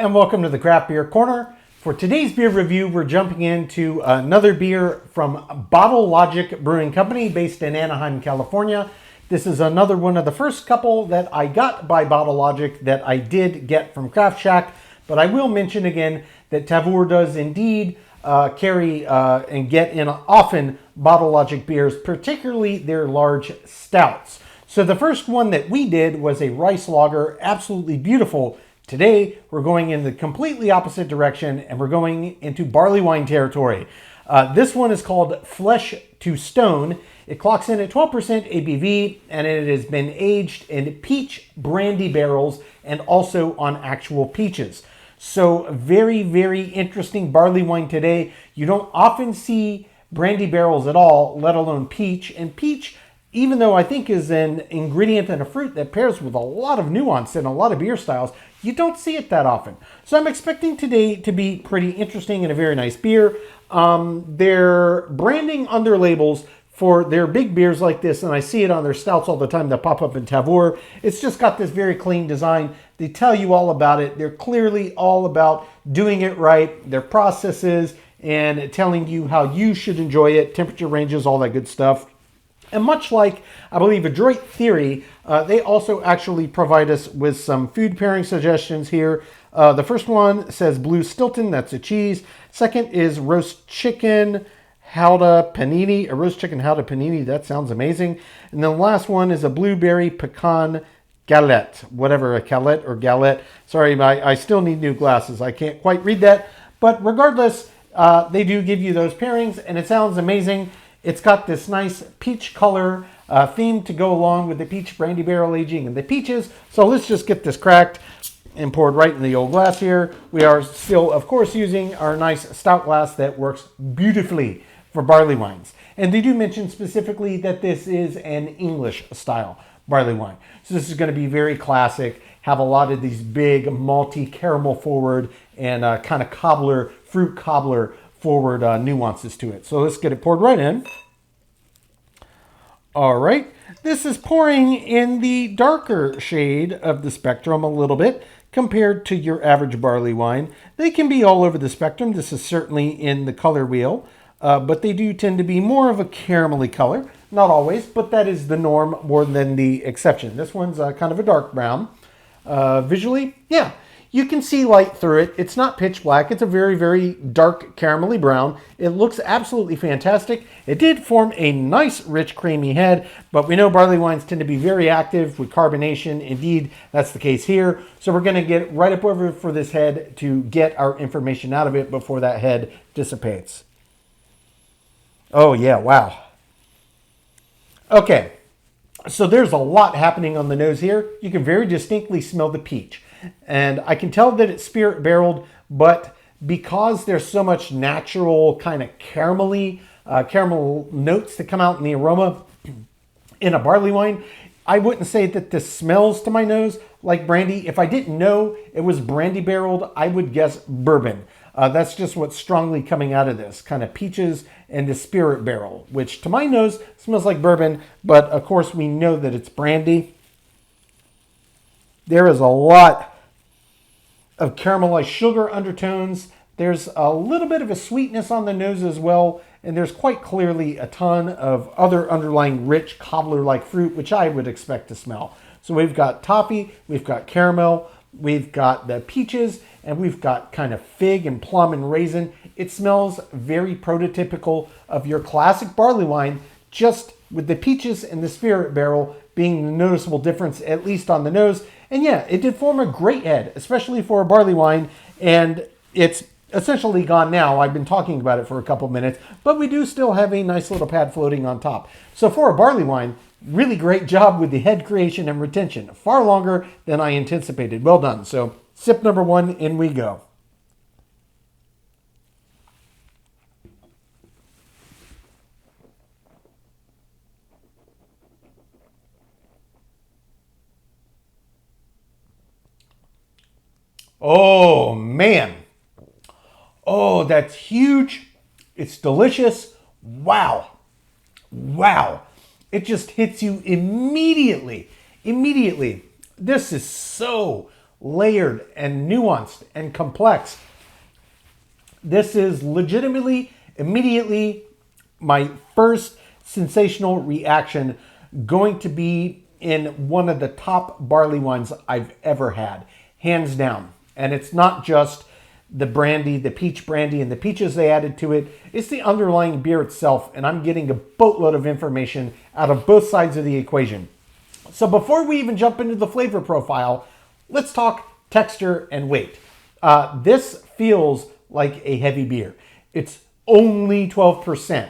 and welcome to the Craft Beer Corner. For today's beer review, we're jumping into another beer from Bottle Logic Brewing Company based in Anaheim, California. This is another one of the first couple that I got by Bottle Logic that I did get from Craft Shack, but I will mention again that Tavour does indeed carry and get in often Bottle Logic beers, particularly their large stouts. So the first one that we did was a rice lager, absolutely beautiful. Today, we're going in the completely opposite direction and we're going into barley wine territory. This one is called Flesh to Stone. It clocks in at 12% ABV and it has been aged in peach brandy barrels and also on actual peaches. So very, very interesting barley wine today. You don't often see brandy barrels at all, let alone peach. And peach, even though I think is an ingredient and a fruit that pairs with a lot of nuance in a lot of beer styles, you don't see it that often. So I'm expecting today to be pretty interesting and a very nice beer. Their branding on their labels for their big beers like this, and I see it on their stouts all the time that pop up in Tavour, it's just got this very clean design. They tell you all about it. They're clearly all about doing it right, their processes, and telling you how you should enjoy it, temperature ranges, all that good stuff. And much like, I believe, Adroit Theory, they also actually provide us with some food pairing suggestions here. The first one says Blue Stilton, that's a cheese. Second is roast chicken Howda panini, a roast chicken Howda panini, that sounds amazing. And then the last one is a blueberry pecan galette, whatever, a galette or galette. Sorry, I still need new glasses. I can't quite read that. But regardless, they do give you those pairings, and it sounds amazing. It's got this nice peach color theme to go along with the peach brandy barrel aging and the peaches. So let's just get this cracked and poured right in the old glass here. We are still, of course, using our nice stout glass that works beautifully for barley wines. And they do mention specifically that this is an English style barley wine. So this is going to be very classic, have a lot of these big malty caramel forward and kind of cobbler, fruit cobbler forward nuances to it. So let's get it poured right in. All right, this is pouring in the darker shade of the spectrum a little bit compared to your average barley wine. They can be all over the spectrum. This is certainly in the color wheel, but they do tend to be more of a caramelly color. Not always, but that is the norm more than the exception. This one's kind of a dark brown. Visually, yeah. You can see light through it. It's not pitch black. It's a very, very dark caramelly brown. It looks absolutely fantastic. It did form a nice, rich, creamy head, but we know barley wines tend to be very active with carbonation. Indeed, that's the case here. So we're going to get right up over for this head to get our information out of it before that head dissipates. Oh, yeah, wow. Okay, so there's a lot happening on the nose here. You can very distinctly smell the peach. And I can tell that it's spirit barreled, but because there's so much natural kind of caramelly, caramel notes that come out in the aroma in a barley wine, I wouldn't say that this smells to my nose like brandy. If I didn't know it was brandy barreled, I would guess bourbon. That's just what's strongly coming out of this, kind of peaches and the spirit barrel, which to my nose smells like bourbon, but of course we know that it's brandy. There is a lot of caramelized sugar undertones. There's a little bit of a sweetness on the nose as well, and there's quite clearly a ton of other underlying rich cobbler-like fruit, which I would expect to smell. So we've got toffee, we've got caramel, we've got the peaches, and we've got kind of fig and plum and raisin. It smells very prototypical of your classic barley wine, just with the peaches and the spirit barrel being the noticeable difference, at least on the nose. And yeah, it did form a great head, especially for a barley wine, and it's essentially gone now. I've been talking about it for a couple minutes, but we do still have a nice little pad floating on top. So for a barley wine, really great job with the head creation and retention. Far longer than I anticipated. Well done. So sip number one, in we go. Oh, man. Oh, that's huge. It's delicious. Wow. Wow. It just hits you immediately. Immediately. This is so layered and nuanced and complex. This is legitimately, immediately, my first sensational reaction going to be in one of the top barley wines I've ever had, hands down. And it's not just the brandy, the peach brandy and the peaches they added to it. It's the underlying beer itself, and I'm getting a boatload of information out of both sides of the equation. So before we even jump into the flavor profile, let's talk texture and weight. This feels like a heavy beer. It's only 12%.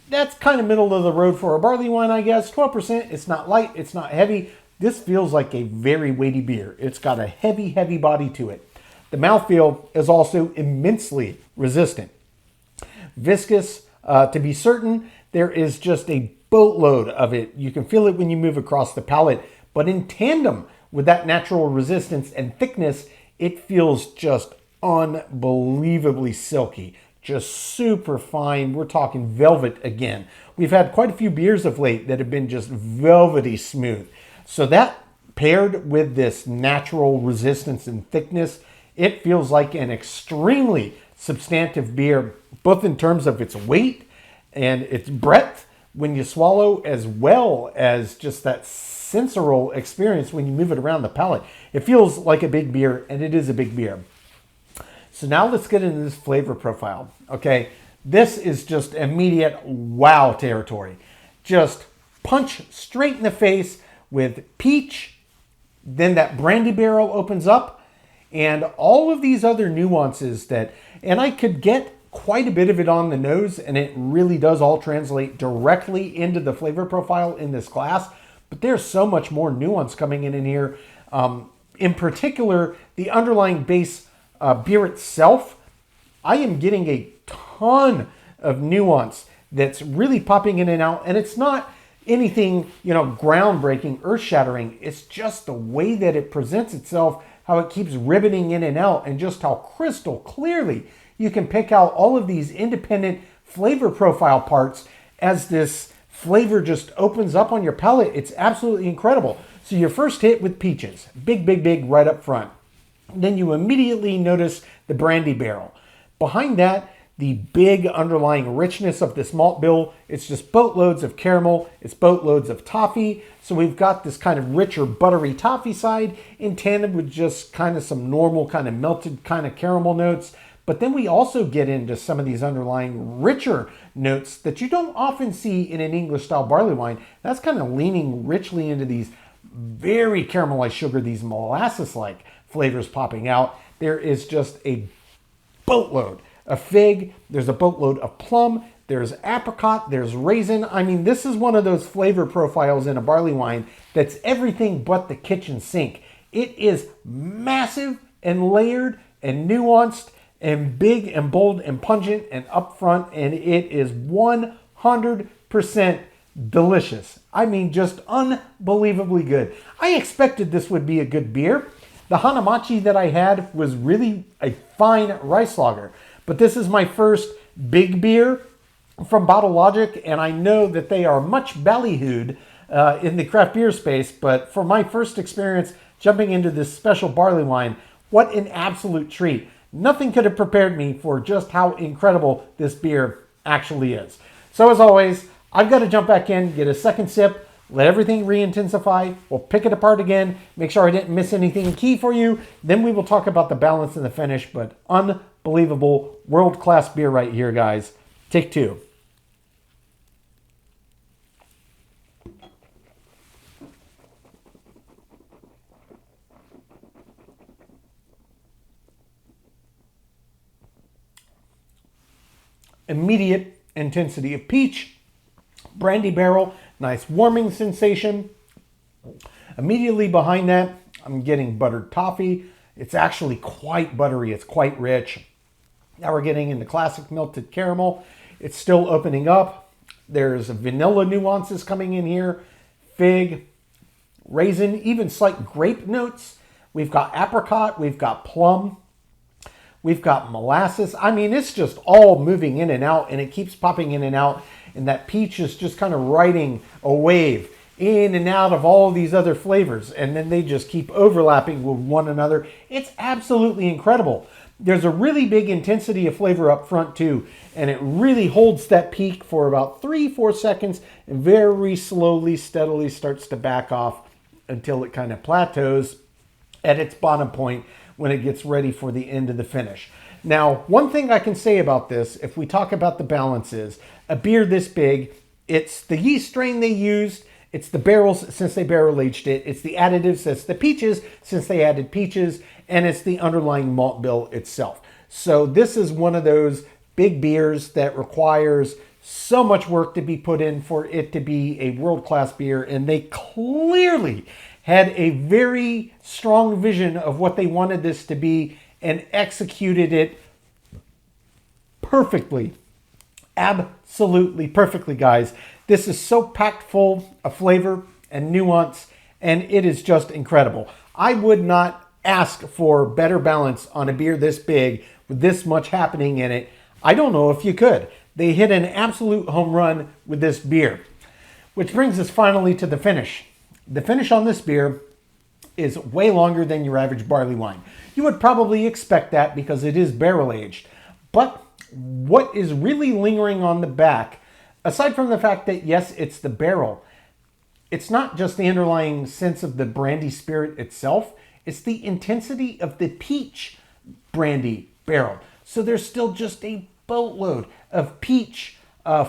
That's kind of middle of the road for a barley wine, I guess. 12%, it's not light, it's not heavy. This feels like a very weighty beer. It's got a heavy, heavy body to it. The mouthfeel is also immensely resistant. Viscous, to be certain, there is just a boatload of it. You can feel it when you move across the palate, but in tandem with that natural resistance and thickness, it feels just unbelievably silky. Just super fine. We're talking velvet again. We've had quite a few beers of late that have been just velvety smooth. So that paired with this natural resistance and thickness, it feels like an extremely substantive beer, both in terms of its weight and its breadth when you swallow, as well as just that sensorial experience when you move it around the palate. It feels like a big beer, and it is a big beer. So now let's get into this flavor profile. Okay, this is just immediate wow territory. Just punch straight in the face with peach, then that brandy barrel opens up, and all of these other nuances that, and I could get quite a bit of it on the nose, and it really does all translate directly into the flavor profile in this glass, but there's so much more nuance coming in here. In particular, the underlying base beer itself, I am getting a ton of nuance that's really popping in and out, and it's not anything, groundbreaking, earth-shattering. It's just the way that it presents itself, how it keeps ribboning in and out, and just how crystal clearly you can pick out all of these independent flavor profile parts as this flavor just opens up on your palate. It's absolutely incredible. So your first hit with peaches, big, big, big right up front. Then you immediately notice the brandy barrel. Behind that, the big underlying richness of this malt bill. It's just boatloads of caramel. It's boatloads of toffee. So we've got this kind of richer, buttery toffee side in tandem with just kind of some normal kind of melted kind of caramel notes. But then we also get into some of these underlying richer notes that you don't often see in an English style barley wine. That's kind of leaning richly into these very caramelized sugar, these molasses-like flavors popping out. There is just a boatload of fig. There's a boatload of plum. There's apricot. There's raisin. I mean, this is one of those flavor profiles in a barley wine that's everything but the kitchen sink. It is massive and layered and nuanced and big and bold and pungent and upfront, and it is 100% delicious. I mean, just unbelievably good. I expected this would be a good beer. The Hanamachi that I had was really a fine rice lager, but this is my first big beer from Bottle Logic, and I know that they are much ballyhooed in the craft beer space, but for my first experience jumping into this special barley wine, what an absolute treat. Nothing could have prepared me for just how incredible this beer actually is. So as always, I've got to jump back in, get a second sip, let everything re-intensify. We'll pick it apart again, make sure I didn't miss anything key for you. Then we will talk about the balance and the finish, but unbelievable world-class beer right here, guys. Take two. Immediate intensity of peach, brandy barrel, nice warming sensation. Immediately behind that, I'm getting buttered toffee. It's actually quite buttery. It's quite rich. Now we're getting into classic melted caramel. It's still opening up. There's vanilla nuances coming in here. Fig, raisin, even slight grape notes. We've got apricot. We've got plum. We've got molasses. I mean, it's just all moving in and out, and it keeps popping in and out. And that peach is just kind of riding a wave in and out of all of these other flavors, and then they just keep overlapping with one another. It's absolutely incredible. There's a really big intensity of flavor up front too, and it really holds that peak for about 3-4 seconds and very slowly, steadily starts to back off until it kind of plateaus at its bottom point when it gets ready for the end of the finish. Now, one thing I can say about this, if we talk about the balance, is a beer this big, it's the yeast strain they used, it's the barrels since they barrel aged it, it's the additives, it's the peaches since they added peaches, and it's the underlying malt bill itself. So this is one of those big beers that requires so much work to be put in for it to be a world-class beer, and they clearly had a very strong vision of what they wanted this to be and executed it perfectly. Absolutely perfectly, guys. This is so packed full of flavor and nuance, and it is just incredible. I would not ask for better balance on a beer this big with this much happening in it. I don't know if you could. They hit an absolute home run with this beer. Which brings us finally to the finish. The finish on this beer is way longer than your average barley wine. You would probably expect that because it is barrel aged. But what is really lingering on the back, aside from the fact that yes, it's the barrel, it's not just the underlying sense of the brandy spirit itself, it's the intensity of the peach brandy barrel. So there's still just a boatload of peach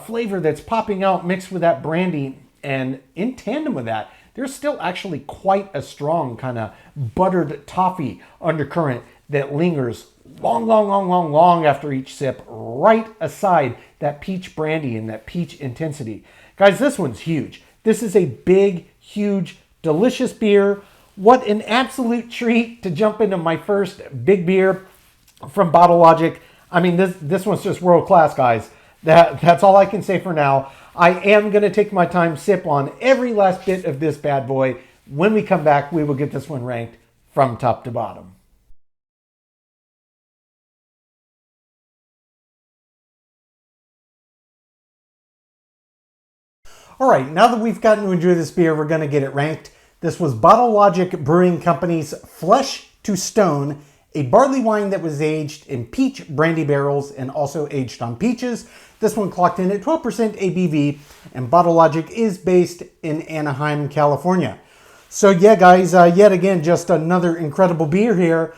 flavor that's popping out mixed with that brandy, and in tandem with that, there's still actually quite a strong kind of buttered toffee undercurrent that lingers long after each sip, right aside that peach brandy and that peach intensity. Guys, this one's huge. This is a big, huge, delicious beer. What an absolute treat to jump into my first big beer from Bottle Logic. I mean, this one's just world class, guys. That's all I can say for now. I am going to take my time, sip on every last bit of this bad boy. When we come back, we will get this one ranked from top to bottom. All right, now that we've gotten to enjoy this beer, we're going to get it ranked. This was Bottle Logic Brewing Company's Flesh to Stone, a barley wine that was aged in peach brandy barrels and also aged on peaches. This one clocked in at 12% ABV, and Bottle Logic is based in Anaheim, California. So yeah, guys, yet again, just another incredible beer here.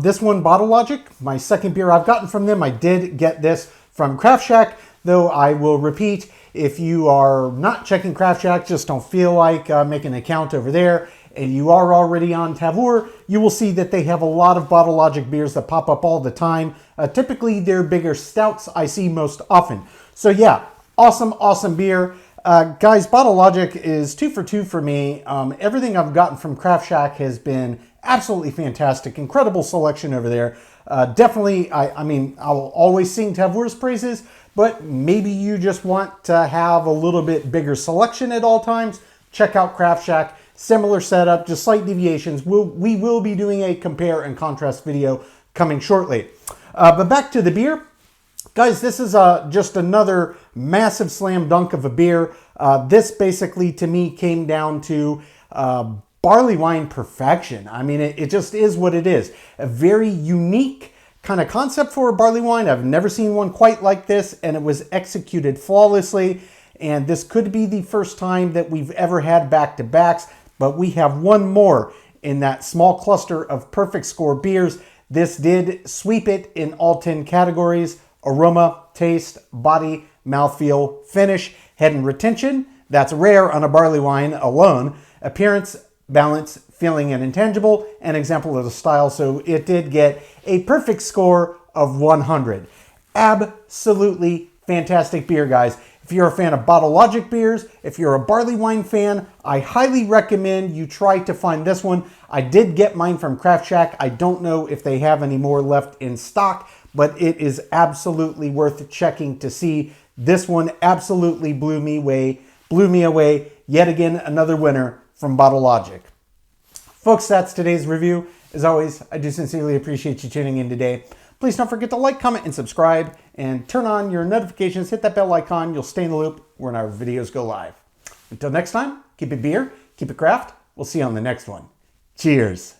This one, Bottle Logic, my second beer I've gotten from them. I did get this from Craft Shack, though I will repeat, if you are not checking Craft Shack, just don't feel like making an account over there, and you are already on Tavour, you will see that they have a lot of Bottle Logic beers that pop up all the time. Typically, they're bigger stouts I see most often. So yeah, awesome beer. Guys, Bottle Logic is 2 for 2 for me. Everything I've gotten from Craft Shack has been absolutely fantastic. Incredible selection over there. Definitely, I mean, I'll always sing Tavour's praises, but maybe you just want to have a little bit bigger selection at all times. Check out Craft Shack. Similar setup, just slight deviations. We will be doing a compare and contrast video coming shortly. But back to the beer. Guys, this is just another massive slam dunk of a beer. This basically, to me, came down to barley wine perfection. I mean, it just is what it is. A very unique kind of concept for a barley wine. I've never seen one quite like this, and it was executed flawlessly. And this could be the first time that we've ever had back-to-backs, but we have one more in that small cluster of perfect score beers. This did sweep it in all 10 categories: aroma, taste, body, mouthfeel, finish, head and retention. That's rare on a barley wine alone. Appearance, balance, feeling, and intangible, an example of the style. So it did get a perfect score of 100. Absolutely fantastic beer, guys. If you're a fan of Bottle Logic beers, if you're a barley wine fan, I highly recommend you try to find this one. I did get mine from Craft Shack. I don't know if they have any more left in stock, but it is absolutely worth checking to see. This one absolutely blew me away. Yet again, another winner from Bottle Logic. Folks, that's today's review. As always, I do sincerely appreciate you tuning in today. Please don't forget to like, comment, and subscribe, and turn on your notifications. Hit that bell icon. You'll stay in the loop when our videos go live. Until next time, keep it beer, keep it craft. We'll see you on the next one. Cheers.